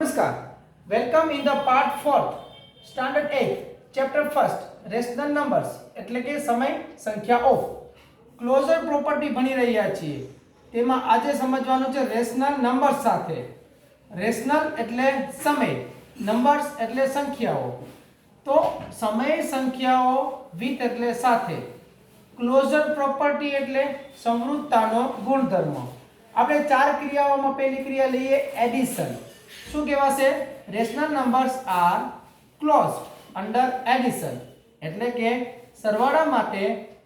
Namaskar. Welcome in the part 4th, standard 8, chapter 1st, rational numbers એટલે કે સમય સંખ્યાઓ. ક્લોઝર પ્રોપર્ટી ભણી રહ્યા છીએ. તેમાં આજે સમજવાનું છે રેશનલ નંબર્સ સાથે. રેશનલ એટલે સમય, નંબર્સ એટલે સંખ્યાઓ. તો સમય સંખ્યાઓ વિથ એટલે સાથે. ક્લોઝર પ્રોપર્ટી એટલે સમૃદ્ધતાનો ગુણધર્મ. આપણે ચાર ક્રિયાઓમાં પહેલી ક્રિયા લઈએ એડિશન. શું કહેવાશે? Rational numbers are close under addition એટલે કે સરવાળા માટે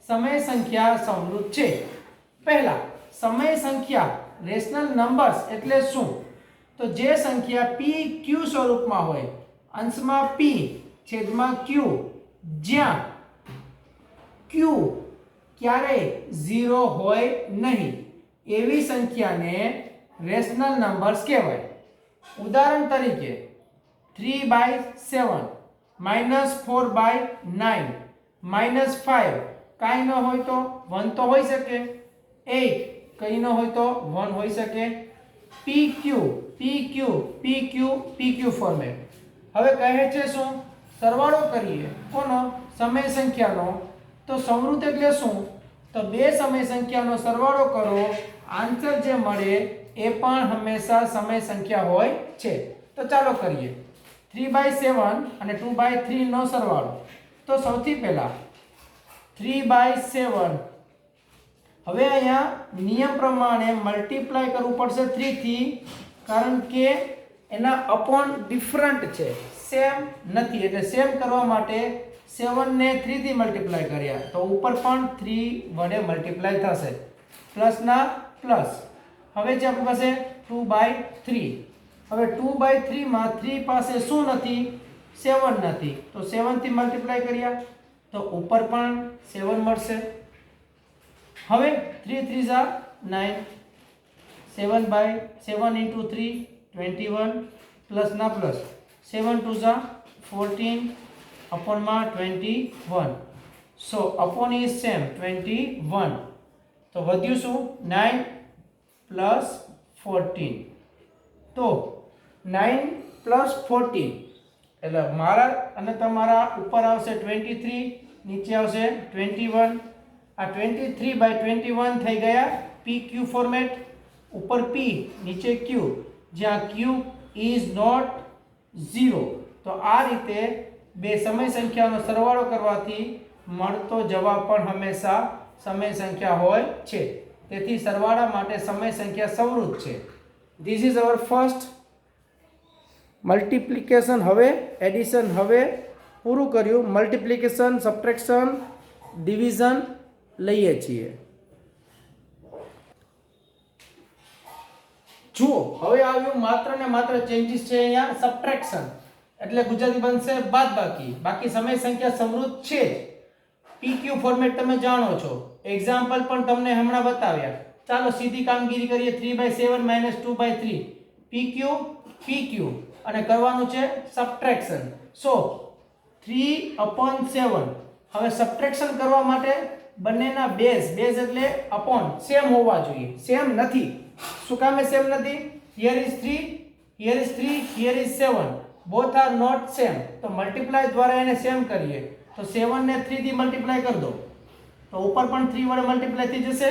સમય સંખ્યા સમૃદ્ધ છે. પહેલા સમય સંખ્યા રેશનલ નંબર્સ એટલે શું? તો જે સંખ્યા p q સ્વરૂપમાં હોય, અંશમાં p છેદમાં q, જ્યાં q ક્યારેય 0 હોય નહીં એવી સંખ્યાને રેશનલ નંબર્સ કહેવાય. ઉદાહરણ તરીકે 3/7 -4/9 -5 કાંઈ ન હોય તો 1 તો હોઈ શકે, 8 કંઈ ન હોય તો 1 હોઈ શકે. PQ PQ PQ PQ format. હવે કહે છે શું? સરવાળો કરીએ કોનો? સમય સંખ્યાનો. તો સમૃદ્ધ એટલે શું? તો બે સમય સંખ્યાનો સરવાળો કરો, આન્સર જે મળે એ પણ હંમેશા સમય સંખ્યા હોય છે. તો ચાલો કરીએ 3/7 અને 2/3 નો સરવાળો. તો સૌથી પહેલા 3/7. હવે અહીંયા નિયમ પ્રમાણે મલ્ટીપ્લાય કરવું પડશે 3 થી, કારણ કે એના અપોન ડિફરન્ટ છે, સેમ નથી. એટલે સેમ કરવા માટે 7 ને 3 થી મલ્ટીપ્લાય કર્યા તો ઉપર પણ 3 વડે મલ્ટીપ્લાય થશે, પ્લસ ના પ્લસ. હવે છે આપણી પાસે 2/3. હવે 2/3 માં 3 પાસે શું નથી? 7 નથી. તો 7 થી મલ્ટીપ્લાય કર્યા તો ઉપર પણ 7 મળશે. હવે 3 3 જા 9, 7/7 into 3 21 પ્લસ ના પ્લસ, 7 2 જા 14 upon માં 21. સો upon is same 21. તો વધ્યું શું? 9 પ્લસ 14. તો 9 પ્લસ 14 એટલે મારા અને તમારા ઉપર આવશે 23, નીચે આવશે 21. આ 23/21 થઈ ગયા PQ ફોર્મેટ. ઉપર P નીચે Q, જ્યાં Q ઇઝ નોટ 0. તો આ રીતે બે સમય સંખ્યાનો સરવાળો કરવાથી મળતો જવાબ પણ હંમેશા સમય સંખ્યા હોય છે. તેથી સરવાળા માટે સમય સંખ્યા સમૃદ્ધ છે. This is our first multiplication. હવે એડિશન હવે પૂરું કર્યું. મલ્ટીપ્લિકેશન, સબટ્રેક્શન, ડિવિઝન લઈએ છીએ. જુઓ હવે આવ્યું માત્ર ને માત્ર ચેન્જીસ છે અહીંયા. સબટ્રેક્શન એટલે ગુજરાતી બનશે બાદબાકી. બાકી સમય સંખ્યા સમૃદ્ધ છે. PQ ફોર્મેટ તમે જાણો છો, એક્ઝામ્પલ પણ તમને હમણાં બતાવ્યા. ચાલો સીધી કામગીરી કરીએ. 3/7 -2/3 PQ PQ અને કરવાનું છે સબટ્રેક્શન. સો 3/7. હવે સબટ્રેક્શન કરવા માટે બંનેના બેઝ એટલે અપોન સેમ હોવા જોઈએ. સેમ નથી. શું કામે સેમ નથી? here is 3, here is 3, here is 7. both are not same. તો મલ્ટીપ્લાય દ્વારા એને સેમ કરીએ તો 7 ને 3 થી મલ્ટીપ્લાય કરી દો તો ઉપર પણ 3 વડે મલ્ટીપ્લાય થઈ જશે.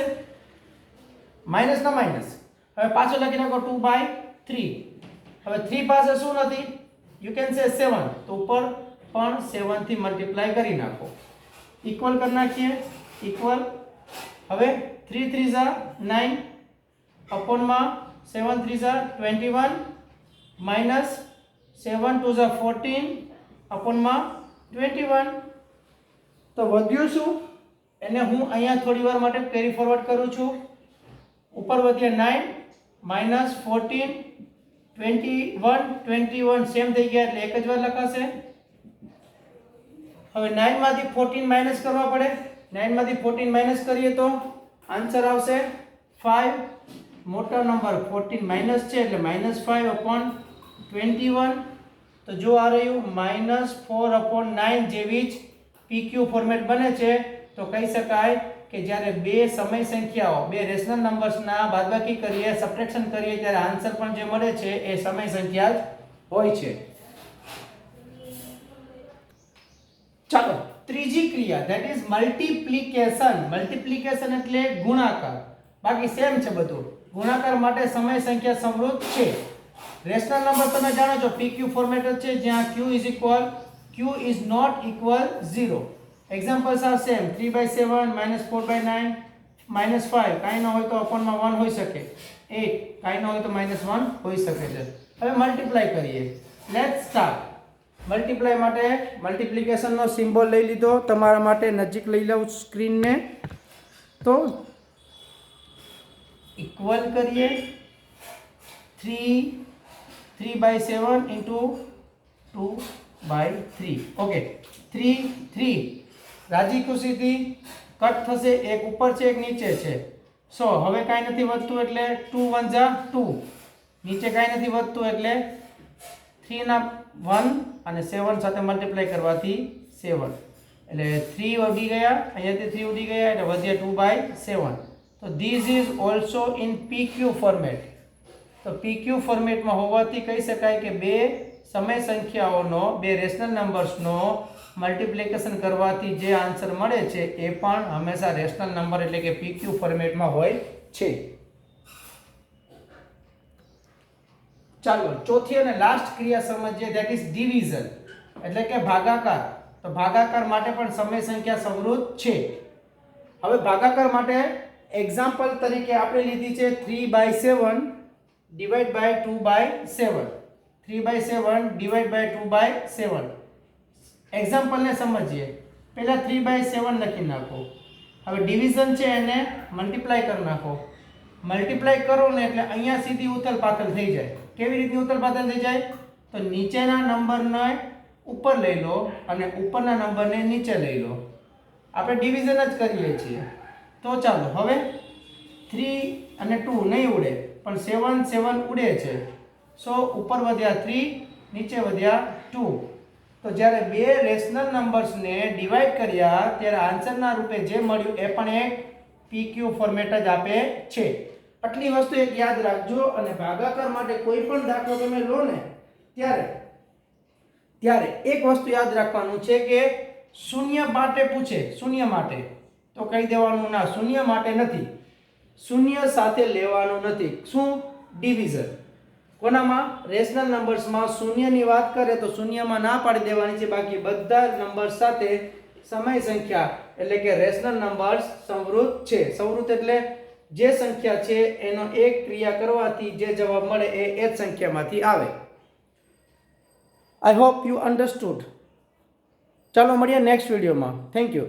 માઈનસ ના માઈનસ. હવે પાછો લખી નાખો 2/3. હવે 3 પાસે શું નથી? You can say 7. તો ઉપર પણ 7 થી મલ્ટીપ્લાય કરી નાખો. ઇક્વલ કરી નાખીએ. ઇક્વલ. હવે 3 3 જા 9 અપોન માં 7 3 જા 21 માઈનસ 7 2 જા 14 અપોન માં 21. તો વધ્યું શું? એને હું અહીંયા થોડી વાર માટે કેરી ફોરવર્ડ કરું છું. ઉપર વધ્યા 9 માઈનસ 14 21 સેમ થઈ ગયા એટલે એક જ વાર લખાશે. હવે 9 માંથી 14 માઈનસ કરવા પડે. 9 માંથી 14 માઈનસ કરીએ તો આન્સર આવશે 5. મોટો નંબર 14 માઈનસ છે એટલે -5 upon 21. તો જો આ રહ્યું -4/9 જેવી જ PQ ફોર્મેટ બને છે. તો કહી શકાય કે જ્યારે બે સમય સંખ્યાઓ, બે રેશનલ નંબર્સના બાદબાકી કરીએ, સબટ્રેક્શન કરીએ ત્યારે આન્સર પણ જે મળે છે એ સમય સંખ્યા જ હોય છે. ચાલો ત્રીજી ક્રિયા ધેટ ઇઝ મલ્ટીપ્લિકેશન. મલ્ટીપ્લિકેશન એટલે ગુણાકાર. બાકી સેમ છે બધું. ગુણાકાર માટે સમય સંખ્યા સમૃદ્ધ છે. રેશનલ નંબર તમે જાણો છો PQ ફોર્મેટ જ છે જ્યાં Q is not equal 0. Examples are same 3/7 -4/9 -5 કાઈ ન હોય તો અપોનમાં 1 હોઈ શકે. 8 કાઈ ન હોય તો -1 હોઈ શકે છે. હવે મલ્ટીપ્લાય કરીએ. Let's start. મલ્ટીપ્લાય માટે મલ્ટીપ્લિકેશન નો સિમ્બોલ લઈ લીધો. તમારા માટે નજીક લઈ લઉં સ્ક્રીન ને. તો ઇક્વલ કરીએ 3/7 into 2/3. ઓકે 3 રાજી ખુશીથી કટ થશે. એક ઉપર છે એક નીચે છે. સો હવે કાંઈ નથી વધતું એટલે 2 1 જા 2. નીચે કાંઈ નથી વધતું એટલે 3 ના 1 અને 7 સાથે મલ્ટીપ્લાય કરવાથી 7 એટલે 3 ઉડી ગયા. અહીંયાથી 3 ઉડી ગયા એટલે વધ્યા 2/7. તો this is also in PQ format. તો PQ ફોર્મેટમાં હોવાથી કહી શકાય કે બે સમય સંખ્યાઓનો, બે રેશનલ નંબર્સનો મલ્ટીપ્લિકેશન કરવાથી જે આન્સર મળે છે એ પણ હંમેશા રેશનલ નંબર એટલે કે PQ ફોર્મેટમાં હોય છે. ચાલો ચોથી અને લાસ્ટ ક્રિયા સમજીએ ધેટ ઇઝ ડિવિઝન એટલે કે ભાગાકાર. તો ભાગાકાર માટે પણ સમય સંખ્યા સમૃદ્ધ છે. હવે ભાગાકાર માટે એક્ઝામ્પલ તરીકે આપણે લીધી છે 3/7 divide by 2/7. 3/7 divide by 2/7. Example ને સમજીએ. પહેલા 3/7 લખી નાખો. હવે ડિવિઝન છે એને મલ્ટીપ્લાય કરી નાખો. મલ્ટીપ્લાય કરો ને એટલે અહીંયા સીધી ઉથલ પાથલ થઈ જાય. કેવી રીતની ઉથલ પાથલ થઈ જાય? તો નીચેના નંબરને ઉપર લઈ લો અને ઉપરના નંબરને નીચે લઈ લો. આપણે ડિવિઝન જ કરીએ છીએ. તો ચાલો હવે 3 અને 2 નહીં ઉડે પણ 7 ઉડે છે. સો ઉપર વધ્યા 3, નીચે વધ્યા 2. તો જ્યારે બે રેશનલ નંબર્સને ડિવાઈડ કર્યા ત્યારે આન્સરના રૂપે જે મળ્યું એ પણ એક PQ ફોર્મેટ જ આપે છે. આટલી વસ્તુ એક યાદ રાખજો. અને ભાગાકાર માટે કોઈ પણ દાખલો તમે લો ને ત્યારે એક વસ્તુ યાદ રાખવાનું છે કે શૂન્ય માટે પૂછે, શૂન્ય માટે તો કહી દેવાનું ના, શૂન્ય માટે નથી. શૂન્ય સાથે લેવાનું નથી. શું? ડિવિઝન. કોનામાં? રેશનલ નંબર્સમાં શૂન્યની વાત કરે તો શૂન્યમાં ના પાડી દેવાની છે. બાકી બધા નંબર સાથે સમય સંખ્યા એટલે કે રેશનલ નંબર્સ સમૃદ્ધ છે. સમૃદ્ધ એટલે જે સંખ્યા છે એનો એક ક્રિયા કરવાથી જે જવાબ મળે એ જ સંખ્યામાંથી આવે. I hope you understood. ચાલો મળીએ નેક્સ્ટ વિડીયોમાં. Thank you.